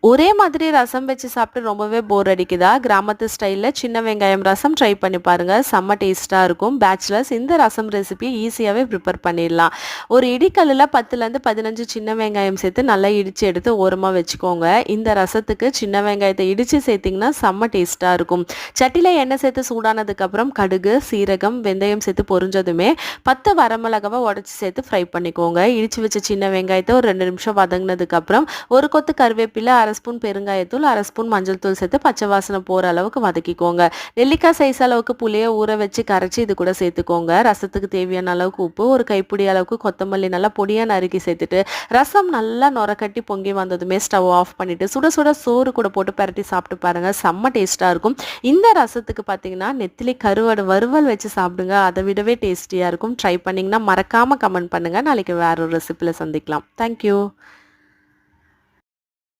ஒரே மாதிரி ரசம் வச்சு சாப்பிட்டு ரொம்பவே போர் அடிக்குதா? கிராமத்து ஸ்டைல்ல சின்ன வெங்காயம் ரசம் ட்ரை பண்ணி பாருங்க. செம்ம டேஸ்ட்டா இருக்கும். பேச்சுலர்ஸ் இந்த ரசம் ரெசிபிய ஈஸியாவே ப்ரிப்பேர் பண்ணிடலாம். ஒரு இடிக்கல்லுல 10லேருந்து 15 சின்ன வெங்காயம் சேர்த்து நல்லா இடிச்சு எடுத்து ஓரமா வச்சுக்கோங்க. இந்த ரசத்துக்கு சின்ன வெங்காயத்தை இடிச்சு சேர்த்தீங்கன்னா செம்ம டேஸ்ட்டா இருக்கும். சட்டியில எண்ணெய் சேர்த்து சூடானதுக்கப்புறம் கடுகு, சீரகம், வெந்தயம் சேர்த்து பொரிஞ்சதுமே 10 வரமிளகாவை உடச்சி சேர்த்து ஃப்ரை பண்ணிக்கோங்க. இடிச்சு வச்ச சின்ன வெங்காயத்தை ஒரு 2 நிமிஷம் வதங்கினதுக்கப்புறம் ஒரு கொத்து கருவேப்பிலை, அரை ஸ்பூன் பெருங்காயத்தூள், அரை ஸ்பூன் மஞ்சள் தூள் சேர்த்து பச்சை வாசனை போகிற அளவுக்கு வதக்கிக்கோங்க. நெல்லிக்காய் சைஸ் அளவுக்கு புளியை ஊற வச்சு கரைச்சி இது கூட சேர்த்துக்கோங்க. ரசத்துக்கு தேவையான அளவுக்கு உப்பு, ஒரு கைப்பிடி அளவுக்கு கொத்தமல்லி நல்லா பொடியாக நறுக்கி சேர்த்துட்டு ரசம் நல்லா நுரக்கட்டி பொங்கி வந்ததுமே ஸ்டவ் ஆஃப் பண்ணிவிட்டு சுட சுட சோறு கூட போட்டு பரட்டி சாப்பிட்டு பாருங்கள். செம்ம டேஸ்ட்டாக இருக்கும். இந்த ரசத்துக்கு பார்த்தீங்கன்னா நெத்திலி கருவாடு வறுவல் வச்சு சாப்பிடுங்க. அதை விடவே டேஸ்டியாக இருக்கும். ட்ரை பண்ணிங்கன்னா மறக்காமல் கமெண்ட் பண்ணுங்கள். நாளைக்கு வேற ஒரு ரெசிபியில் சந்திக்கலாம். தேங்க்யூ.